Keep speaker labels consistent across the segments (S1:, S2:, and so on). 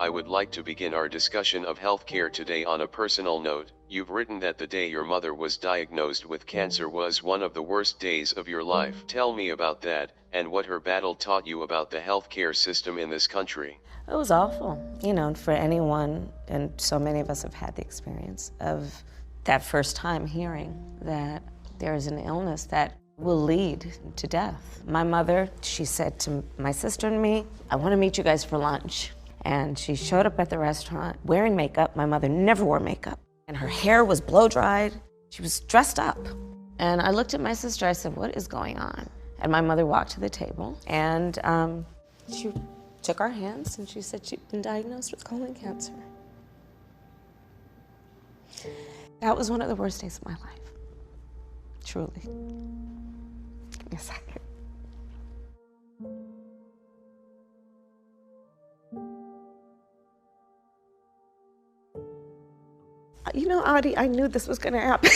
S1: I would like to begin our discussion of healthcare today on a personal note. You've written that the day your mother was diagnosed with cancer was one of the worst days of your life. Tell me about that, and what her battle taught you about the healthcare system in this country.
S2: It was awful, for anyone, and so many of us have had the experience of that first time hearing that there is an illness that will lead to death. My mother, she said to my sister and me, I want to meet you guys for lunch. And she showed up at the restaurant wearing makeup. My mother never wore makeup. And her hair was blow dried. She was dressed up. And I looked at my sister, I said, what is going on? And my mother walked to the table and she took our hands and she said she'd been diagnosed with colon cancer. That was one of the worst days of my life, truly. Give me a second. Audie, I knew this was gonna happen.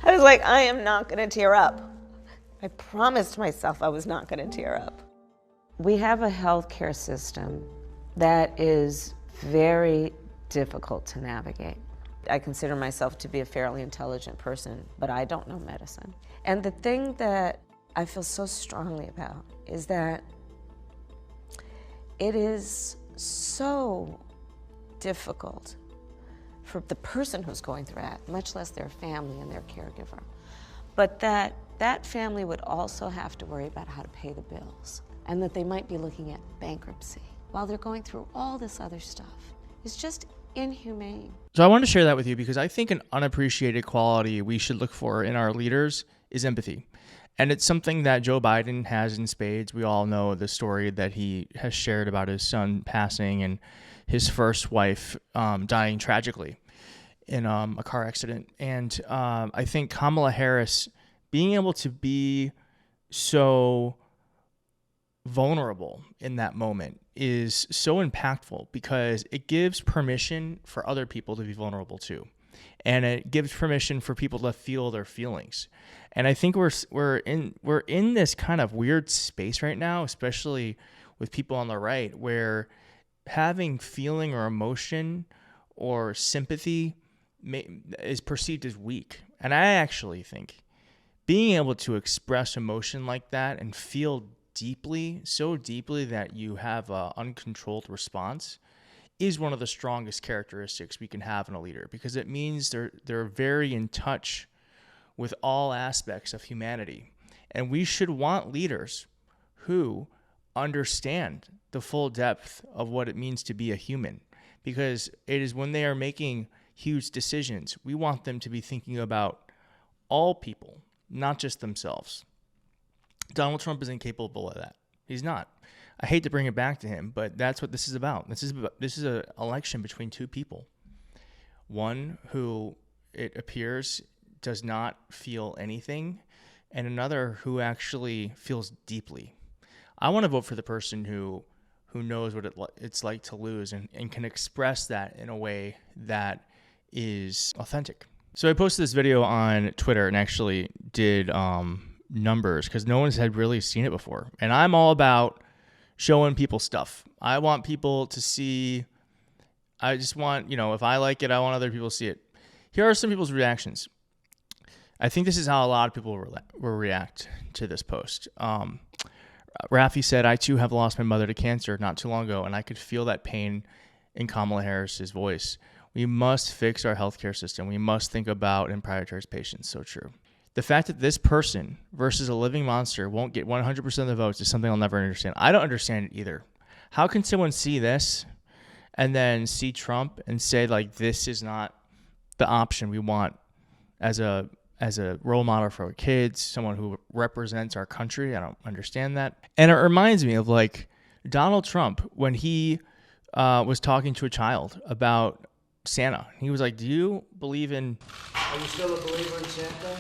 S2: I was like, I am not gonna tear up. I promised myself I was not gonna tear up. We have a healthcare system that is very difficult to navigate. I consider myself to be a fairly intelligent person, but I don't know medicine. And the thing that I feel so strongly about is that it is so difficult for the person who's going through that, much less their family and their caregiver. But that family would also have to worry about how to pay the bills, and that they might be looking at bankruptcy while they're going through all this other stuff. It's just inhumane.
S3: So I wanted to share that with you because I think an unappreciated quality we should look for in our leaders is empathy. And it's something that Joe Biden has in spades. We all know the story that he has shared about his son passing and his first wife dying tragically in a car accident. And I think Kamala Harris being able to be so vulnerable in that moment is so impactful because it gives permission for other people to be vulnerable too. And it gives permission for people to feel their feelings. And I think we're in this kind of weird space right now, especially with people on the right, where having feeling or emotion or sympathy is perceived as weak. And I actually think being able to express emotion like that and feel deeply, so deeply that you have an uncontrolled response is one of the strongest characteristics we can have in a leader, because it means they're very in touch with all aspects of humanity. And we should want leaders who understand the full depth of what it means to be a human, because it is when they are making huge decisions, we want them to be thinking about all people, not just themselves. Donald Trump is incapable of that. He's not. I hate to bring it back to him, but that's what this is about. This is an election between two people. One who, it appears, does not feel anything, and another who actually feels deeply. I want to vote for the person who knows what it's like to lose and can express that in a way that is authentic. So I posted this video on Twitter and actually did numbers because no one's had really seen it before. And I'm all about showing people stuff. I want people to see. I just want, if I like it, I want other people to see it. Here are some people's reactions. I think this is how a lot of people will react to this post. Rafi said, I too have lost my mother to cancer not too long ago, and I could feel that pain in Kamala Harris's voice. We must fix our healthcare system. We must think about and prioritize patients. So true. The fact that this person versus a living monster won't get 100% of the votes is something I'll never understand. I don't understand it either. How can someone see this and then see Trump and say, like, this is not the option we want as a role model for our kids, someone who represents our country? I don't understand that. And it reminds me of, like, Donald Trump when he was talking to a child about Santa. He was like, do you believe in...
S4: Are you still a believer in Santa?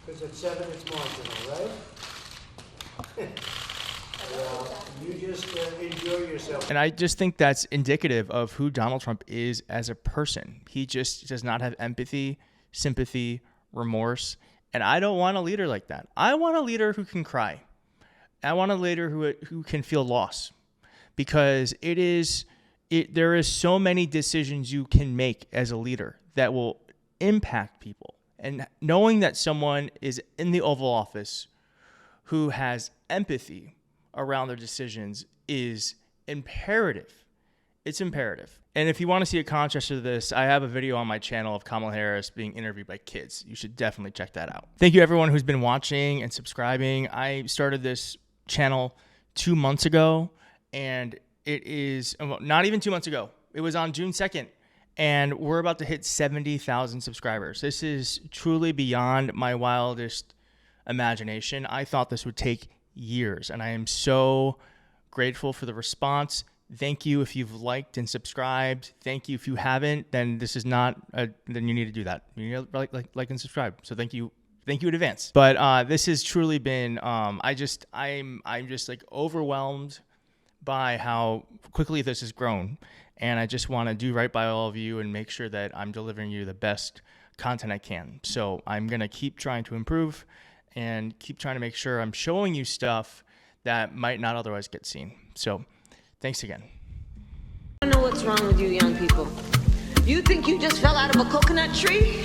S4: Because at 7 it's marginal, right? Well, you just enjoy yourself.
S3: And I just think that's indicative of who Donald Trump is as a person. He just does not have empathy, sympathy, remorse. And I don't want a leader like that. I want a leader who can cry. I want a leader who can feel loss, because there is so many decisions you can make as a leader that will impact people. And knowing that someone is in the Oval Office who has empathy around their decisions is imperative. It's imperative. And if you want to see a contrast to this, I have a video on my channel of Kamala Harris being interviewed by kids. You should definitely check that out. Thank you everyone who's been watching and subscribing. I started this channel 2 months ago, and it is not even 2 months ago. It was on June 2nd, and we're about to hit 70,000 subscribers. This is truly beyond my wildest imagination. I thought this would take years, and I am so grateful for the response. Thank you if you've liked and subscribed. Thank you if you haven't, then this is not then you need to do that. You need to like and subscribe. So thank you in advance. But this has truly been I'm just like overwhelmed by how quickly this has grown, and I just want to do right by all of you and make sure that I'm delivering you the best content I can. So I'm going to keep trying to improve and keep trying to make sure I'm showing you stuff that might not otherwise get seen. So thanks again.
S5: I don't know what's wrong with you young people. You think you just fell out of a coconut tree?